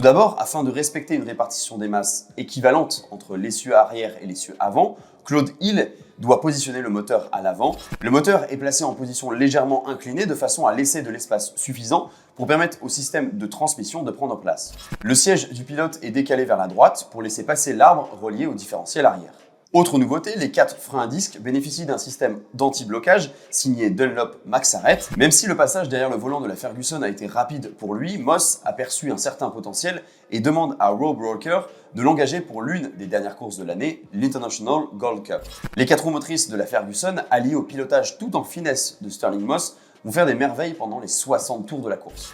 d'abord, afin de respecter une répartition des masses équivalente entre l'essieu arrière et l'essieu avant, Claude Hill doit positionner le moteur à l'avant. Le moteur est placé en position légèrement inclinée de façon à laisser de l'espace suffisant pour permettre au système de transmission de prendre place. Le siège du pilote est décalé vers la droite pour laisser passer l'arbre relié au différentiel arrière. Autre nouveauté, les 4 freins à disque bénéficient d'un système d'anti-blocage signé Dunlop Maxarret. Même si le passage derrière le volant de la Ferguson a été rapide pour lui, Moss a perçu un certain potentiel et demande à Rob Walker de l'engager pour l'une des dernières courses de l'année, l'International Gold Cup. Les 4 roues motrices de la Ferguson, alliées au pilotage tout en finesse de Stirling Moss, vont faire des merveilles pendant les 60 tours de la course.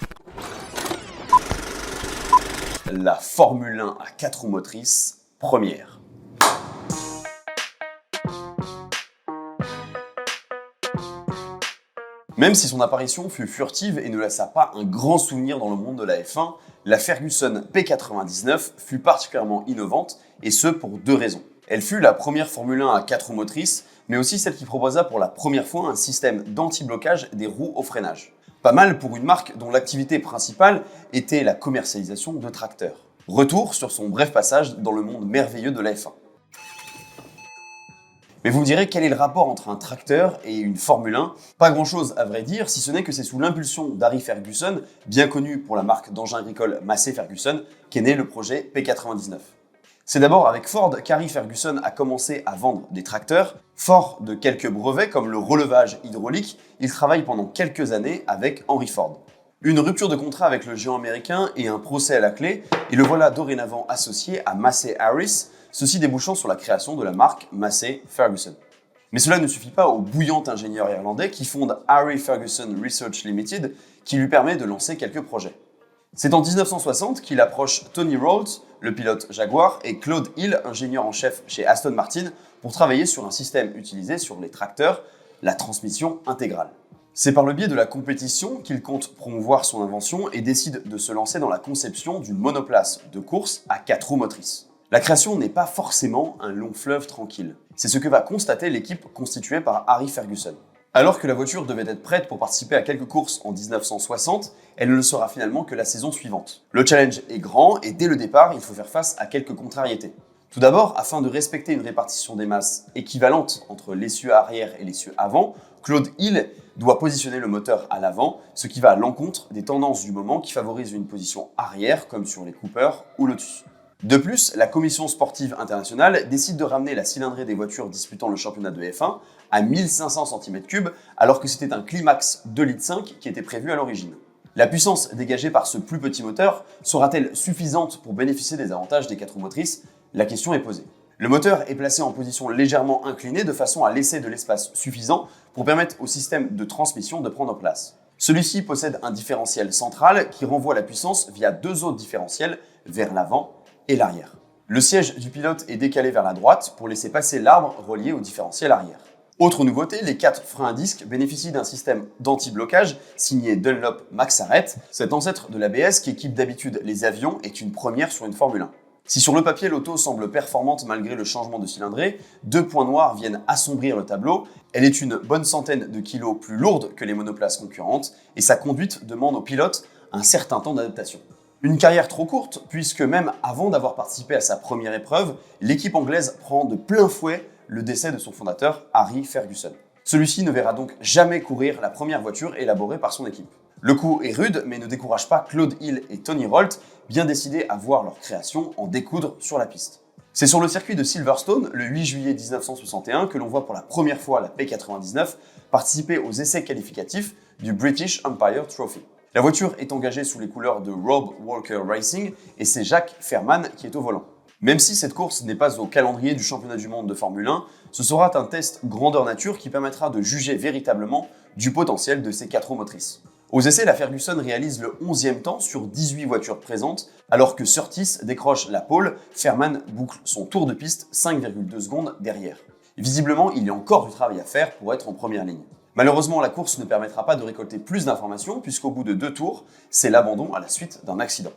La Formule 1 à 4 roues motrices, première. Même si son apparition fut furtive et ne laissa pas un grand souvenir dans le monde de la F1, la Ferguson P99 fut particulièrement innovante, et ce pour 2 raisons. Elle fut la première Formule 1 à 4 roues motrices, mais aussi celle qui proposa pour la première fois un système d'anti-blocage des roues au freinage. Pas mal pour une marque dont l'activité principale était la commercialisation de tracteurs. Retour sur son bref passage dans le monde merveilleux de la F1. Mais vous me direz, quel est le rapport entre un tracteur et une Formule 1 ? Pas grand chose à vrai dire, si ce n'est que c'est sous l'impulsion d'Harry Ferguson, bien connu pour la marque d'engins agricoles Massey Ferguson, qu'est né le projet P99. C'est d'abord avec Ford qu'Harry Ferguson a commencé à vendre des tracteurs. Fort de quelques brevets comme le relevage hydraulique, il travaille pendant quelques années avec Henry Ford. Une rupture de contrat avec le géant américain et un procès à la clé, et le voilà dorénavant associé à Massey Harris, ceci débouchant sur la création de la marque Massey Ferguson. Mais cela ne suffit pas au bouillant ingénieur irlandais qui fonde Harry Ferguson Research Limited, qui lui permet de lancer quelques projets. C'est en 1960 qu'il approche Tony Rolls, le pilote Jaguar, et Claude Hill, ingénieur en chef chez Aston Martin, pour travailler sur un système utilisé sur les tracteurs, la transmission intégrale. C'est par le biais de la compétition qu'il compte promouvoir son invention et décide de se lancer dans la conception d'une monoplace de course à 4 roues motrices. La création n'est pas forcément un long fleuve tranquille. C'est ce que va constater l'équipe constituée par Harry Ferguson. Alors que la voiture devait être prête pour participer à quelques courses en 1960, elle ne le sera finalement que la saison suivante. Le challenge est grand et dès le départ, il faut faire face à quelques contrariétés. Tout d'abord, afin de respecter une répartition des masses équivalente entre l'essieu arrière et l'essieu avant, Claude Hill doit positionner le moteur à l'avant, ce qui va à l'encontre des tendances du moment qui favorisent une position arrière comme sur les Cooper ou Lotus. De plus, la Commission sportive internationale décide de ramener la cylindrée des voitures disputant le championnat de F1 à 1500 cm3 alors que c'était un climax 2,5 litres qui était prévu à l'origine. La puissance dégagée par ce plus petit moteur sera-t-elle suffisante pour bénéficier des avantages des 4 roues motrices ? La question est posée. Le moteur est placé en position légèrement inclinée de façon à laisser de l'espace suffisant pour permettre au système de transmission de prendre place. Celui-ci possède un différentiel central qui renvoie la puissance via 2 autres différentiels vers l'avant et l'arrière. Le siège du pilote est décalé vers la droite pour laisser passer l'arbre relié au différentiel arrière. Autre nouveauté, les 4 freins à disque bénéficient d'un système d'anti-blocage signé Dunlop Maxarret. Cet ancêtre de l'ABS qui équipe d'habitude les avions est une première sur une Formule 1. Si sur le papier l'auto semble performante malgré le changement de cylindrée, 2 points noirs viennent assombrir le tableau. Elle est une bonne centaine de kilos plus lourde que les monoplaces concurrentes et sa conduite demande au pilote un certain temps d'adaptation. Une carrière trop courte, puisque même avant d'avoir participé à sa première épreuve, l'équipe anglaise prend de plein fouet le décès de son fondateur, Harry Ferguson. Celui-ci ne verra donc jamais courir la première voiture élaborée par son équipe. Le coup est rude, mais ne décourage pas Claude Hill et Tony Rolls, bien décidés à voir leur création en découdre sur la piste. C'est sur le circuit de Silverstone, le 8 juillet 1961, que l'on voit pour la première fois la P99 participer aux essais qualificatifs du British Empire Trophy. La voiture est engagée sous les couleurs de Rob Walker Racing et c'est Jacques Fairman qui est au volant. Même si cette course n'est pas au calendrier du championnat du monde de Formule 1, ce sera un test grandeur nature qui permettra de juger véritablement du potentiel de ces 4 roues motrices. Aux essais, la Ferguson réalise le 11e temps sur 18 voitures présentes, alors que Surtees décroche la pole, Fairman boucle son tour de piste 5,2 secondes derrière. Visiblement, il y a encore du travail à faire pour être en première ligne. Malheureusement, la course ne permettra pas de récolter plus d'informations puisqu'au bout de 2 tours, c'est l'abandon à la suite d'un accident.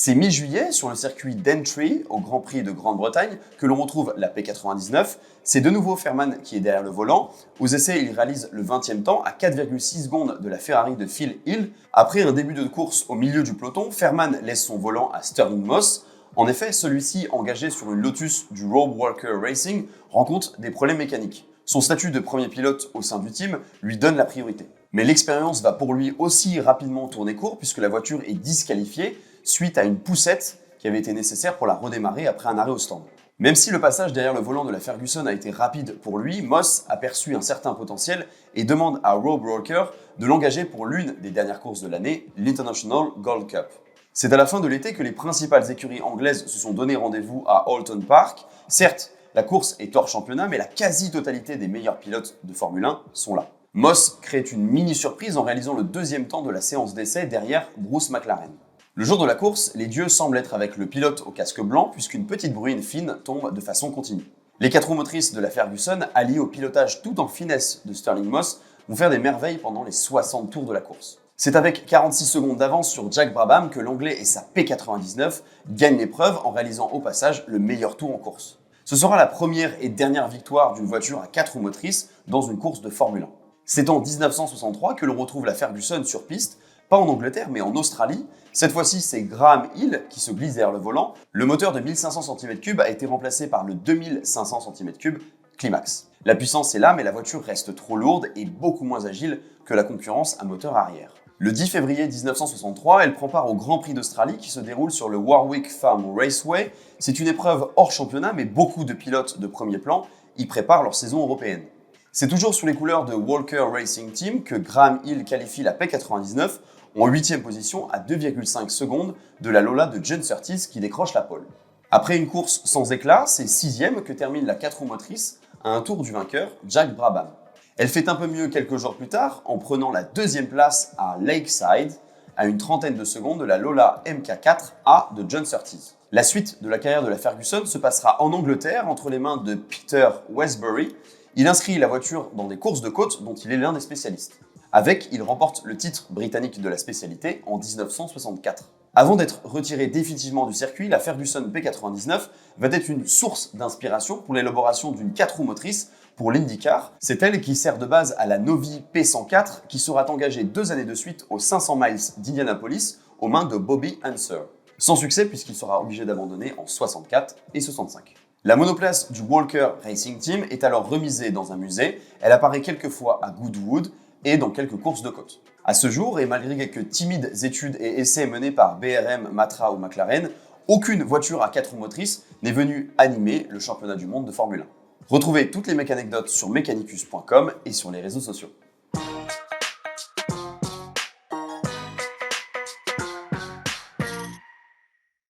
C'est mi-juillet, sur le circuit d'Entry, au Grand Prix de Grande-Bretagne, que l'on retrouve la P99. C'est de nouveau Fairman qui est derrière le volant. Aux essais, il réalise le 20e temps à 4,6 secondes de la Ferrari de Phil Hill. Après un début de course au milieu du peloton, Fairman laisse son volant à Sterling Moss. En effet, celui-ci, engagé sur une Lotus du Rob Walker Racing, rencontre des problèmes mécaniques. Son statut de premier pilote au sein du team lui donne la priorité. Mais l'expérience va pour lui aussi rapidement tourner court puisque la voiture est disqualifiée suite à une poussette qui avait été nécessaire pour la redémarrer après un arrêt au stand. Même si le passage derrière le volant de la Ferguson a été rapide pour lui, Moss a perçu un certain potentiel et demande à Rob Walker de l'engager pour l'une des dernières courses de l'année, l'International Gold Cup. C'est à la fin de l'été que les principales écuries anglaises se sont donné rendez-vous à Oulton Park. Certes, la course est hors championnat, mais la quasi-totalité des meilleurs pilotes de Formule 1 sont là. Moss crée une mini-surprise en réalisant le deuxième temps de la séance d'essai derrière Bruce McLaren. Le jour de la course, les dieux semblent être avec le pilote au casque blanc puisqu'une petite bruine fine tombe de façon continue. Les 4 roues motrices de la Ferguson, alliées au pilotage tout en finesse de Sterling Moss, vont faire des merveilles pendant les 60 tours de la course. C'est avec 46 secondes d'avance sur Jack Brabham que l'Anglais et sa P99 gagnent l'épreuve en réalisant au passage le meilleur tour en course. Ce sera la première et dernière victoire d'une voiture à 4 roues motrices dans une course de Formule 1. C'est en 1963 que l'on retrouve la Ferguson sur piste, pas en Angleterre mais en Australie. Cette fois-ci, c'est Graham Hill qui se glisse derrière le volant. Le moteur de 1500 cm3 a été remplacé par le 2500 cm3 Climax. La puissance est là, mais la voiture reste trop lourde et beaucoup moins agile que la concurrence à moteur arrière. Le 10 février 1963, elle prend part au Grand Prix d'Australie qui se déroule sur le Warwick Farm Raceway. C'est une épreuve hors championnat, mais beaucoup de pilotes de premier plan y préparent leur saison européenne. C'est toujours sous les couleurs de Walker Racing Team que Graham Hill qualifie la P99 en 8e position à 2,5 secondes de la Lola de John Surtees qui décroche la pole. Après une course sans éclat, c'est 6e que termine la 4 roues motrices à un tour du vainqueur, Jack Brabham. Elle fait un peu mieux quelques jours plus tard en prenant la 2e place à Lakeside à une trentaine de secondes de la Lola MK4A de John Surtees. La suite de la carrière de la Ferguson se passera en Angleterre entre les mains de Peter Westbury. Il inscrit la voiture dans des courses de côte dont il est l'un des spécialistes. Avec, il remporte le titre britannique de la spécialité en 1964. Avant d'être retirée définitivement du circuit, la Ferguson P99 va être une source d'inspiration pour l'élaboration d'une 4 roues motrices pour l'IndyCar. C'est elle qui sert de base à la Novi P104 qui sera engagée 2 années de suite aux 500 miles d'Indianapolis aux mains de Bobby Unser. Sans succès puisqu'il sera obligé d'abandonner en 64 et 65. La monoplace du Walker Racing Team est alors remisée dans un musée. Elle apparaît quelques fois à Goodwood et dans quelques courses de côte. À ce jour, et malgré quelques timides études et essais menés par BRM, Matra ou McLaren, aucune voiture à 4 roues motrices n'est venue animer le championnat du monde de Formule 1. Retrouvez toutes les mécanecdotes sur mechanicus.com et sur les réseaux sociaux.